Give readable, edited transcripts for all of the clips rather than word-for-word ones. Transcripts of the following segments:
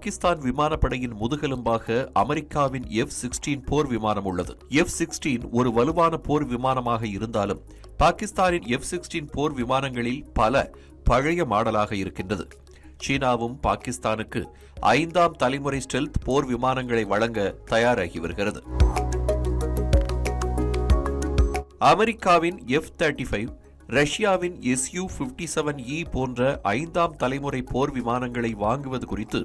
பாகிஸ்தான் விமானப்படையின் முதுகெலும்பாக அமெரிக்காவின் F-16 போர் விமானம் உள்ளது. F-16 ஒரு வலுவான போர் விமானமாக இருந்தாலும் பாகிஸ்தானின் F-16 போர் விமானங்களில் பல பழைய மாடலாக இருக்கின்றது. சீனாவும் பாகிஸ்தானுக்கு 5ஆம் தலைமுறை ஸ்டெல்த் போர் விமானங்களை வழங்க தயாராகி வருகிறது. அமெரிக்காவின் F-35, ரஷ்யாவின் Su-57E போன்ற 5ஆம் தலைமுறை போர் விமானங்களை வாங்குவது குறித்து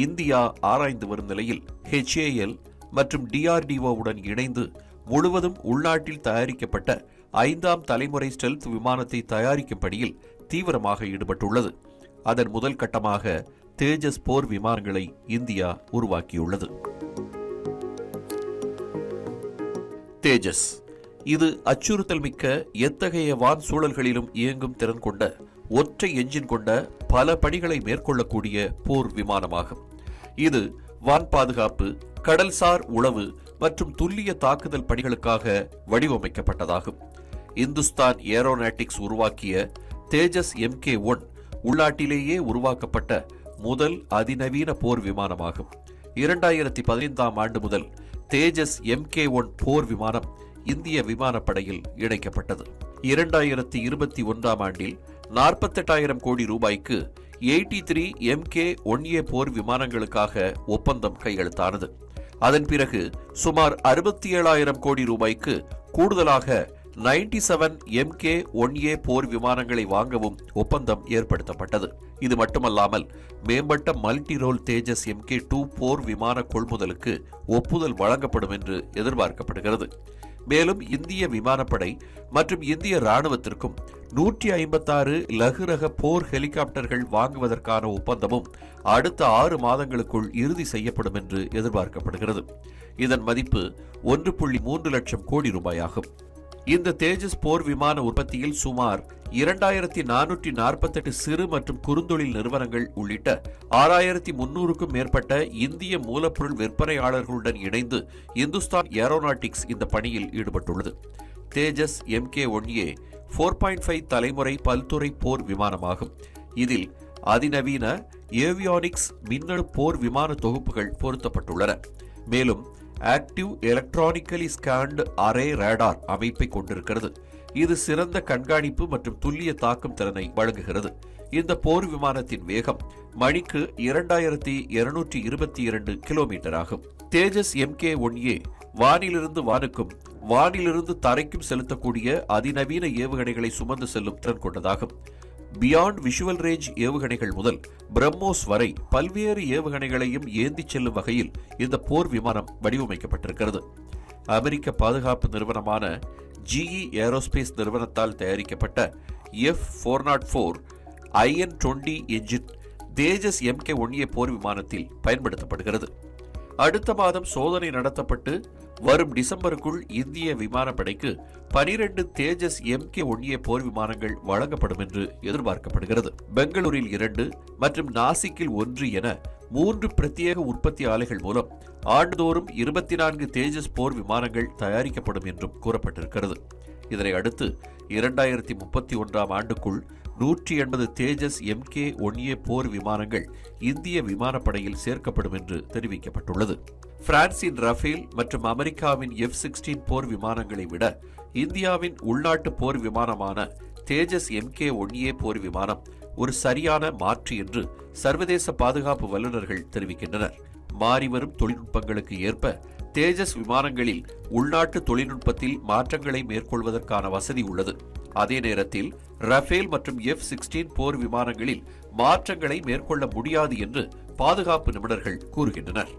இந்தியா ஆராய்ந்து வரும் நிலையில் HAL மற்றும் DRDO-உடன் இணைந்து முழுவதும் உள்நாட்டில் தயாரிக்கப்பட்ட 5ஆம் தலைமுறை ஸ்டெல்த் விமானத்தை தயாரிக்கும் பணியில் தீவிரமாக ஈடுபட்டுள்ளது. அதன் முதல் கட்டமாக தேஜஸ் போர் விமானங்களை இந்தியா உருவாக்கியுள்ளது. தேஜஸ் இது அச்சுறுத்தல் மிக்க எத்தகைய வான் சூழல்களிலும் இயங்கும் திறன் கொண்ட ஒற்றை என்ஜின் கொண்ட பல பணிகளை மேற்கொள்ளக்கூடிய போர் விமானமாகும். இது வான் பாதுகாப்பு, கடல்சார் உளவு மற்றும் துல்லிய தாக்குதல் பணிகளுக்காக வடிவமைக்கப்பட்டதாகும். இந்துஸ்தான் ஏரோநாட்டிக்ஸ் உருவாக்கிய தேஜஸ் MK-1 உள்நாட்டிலேயே உருவாக்கப்பட்ட முதல் அதிநவீன போர் விமானமாகும். 2015ஆம் ஆண்டு முதல் தேஜஸ் MK-1 போர் விமானம் இந்திய விமானப்படையில் இணைக்கப்பட்டது. 2021ஆம் ஆண்டில் 48,000 கோடி ரூபாய்க்கு 83 MK-1A போர் விமானங்களுக்காக ஒப்பந்தம் கையெழுத்தானது. அதன் பிறகு சுமார் 67,000 கோடி ரூபாய்க்கு கூடுதலாக 97 MK-1A போர் விமானங்களை வாங்கவும் ஒப்பந்தம் ஏற்படுத்தப்பட்டது. இது மட்டுமல்லாமல் மேம்பட்ட மல்டி ரோல் தேஜஸ் MK-2 போர் விமான கொள்முதலுக்கு ஒப்புதல் வழங்கப்படும் என்று எதிர்பார்க்கப்படுகிறது. மேலும் இந்திய விமானப்படை மற்றும் இந்திய ராணுவத்திற்கும் 156 லகு ரக போர் ஹெலிகாப்டர்கள் வாங்குவதற்கான ஒப்பந்தமும் அடுத்த 6 மாதங்களுக்குள் இறுதி செய்யப்படும் என்று எதிர்பார்க்கப்படுகிறது. இதன் மதிப்பு 1.3 லட்சம் கோடி ரூபாயாகும். இந்த தேஜஸ் போர் விமான உற்பத்தியில் சுமார் 2448 சிறு மற்றும் குறுந்தொழில் நிறுவனங்கள் உள்ளிட்ட 6300க்கும் மேற்பட்ட இந்திய மூலப்பொருள் விற்பனையாளர்களுடன் இணைந்து இந்துஸ்தான் ஏரோநாட்டிக்ஸ் இந்த பணியில் ஈடுபட்டுள்ளது. தேஜஸ் MK-1A 4.5 தலைமுறை பல்துறை போர் விமானமாகும். இதில் அதிநவீன ஏவியானிக்ஸ் மின்னணு போர் விமான தொகுப்புகள் பொருத்தப்பட்டுள்ளன. மேலும் active electronically scanned array radar அமைப்பை கொண்டிருக்கிறது. இது சிறந்த கண்காணிப்பு மற்றும் துல்லிய தாக்கும் திறனை வழங்குகிறது. இந்த போர் விமானத்தின் வேகம் மணிக்கு 2222 கிலோமீட்டர் ஆகும். தேஜஸ் MK-1A வானிலிருந்து வானுக்கும் வானிலிருந்து தரைக்கும் செலுத்தக்கூடிய அதிநவீன ஏவுகணைகளை சுமந்து செல்லும் திறன் கொண்டதாகும். பியாண்ட் விஷுவல் ரேஞ்ச் ஏவுகணைகள் முதல் பிரம்மோஸ் வரை பல்வேறு ஏவுகணைகளையும் ஏந்திச் செல்லும் வகையில் இந்த போர் விமானம் வடிவமைக்கப்பட்டிருக்கிறது. அமெரிக்க பாதுகாப்பு நிறுவனமான GE ஏரோஸ்பேஸ் நிறுவனத்தால் தயாரிக்கப்பட்ட F-404 IN-20 என்ஜின் தேஜஸ் MK-1A போர் விமானத்தில் பயன்படுத்தப்படுகிறது. அடுத்த மாதம் சோதனை நடத்தப்பட்டு வரும் டிசம்பருக்குள் இந்திய விமானப்படைக்கு 12 தேஜஸ் MK-1A போர் விமானங்கள் வழங்கப்படும் என்று எதிர்பார்க்கப்படுகிறது. பெங்களூரில் 2 மற்றும் நாசிக்கில் 1 என 3 பிரத்யேக உற்பத்தி ஆலைகள் மூலம் ஆண்டுதோறும் 24 தேஜஸ் போர் விமானங்கள் தயாரிக்கப்படும் என்றும் கூறப்பட்டிருக்கிறது. இதனை அடுத்து 2031ஆம் ஆண்டுக்குள் 180 தேஜஸ் MK-1A போர் விமானங்கள் இந்திய விமானப்படையில் சேர்க்கப்படும் என்று தெரிவிக்கப்பட்டுள்ளது. பிரான்சின் ரஃபேல் மற்றும் அமெரிக்காவின் F-16 போர் விமானங்களை விட இந்தியாவின் உள்நாட்டு போர் விமானமான தேஜஸ் MK-1A போர் விமானம் ஒரு சரியான மாற்று என்று சர்வதேச பாதுகாப்பு வல்லுநர்கள் தெரிவிக்கின்றனர். மாறிவரும் தொழில்நுட்பங்களுக்கு ஏற்ப தேஜஸ் விமானங்களில் உள்நாட்டு தொழில்நுட்பத்தில் மாற்றங்களை மேற்கொள்வதற்கான வசதி உள்ளது. அதே நேரத்தில் ரஃபேல் மற்றும் F-16 போர் விமானங்களில் மாற்றங்களை மேற்கொள்ள முடியாது என்று பாதுகாப்பு நிபுணர்கள் கூறுகின்றனர்.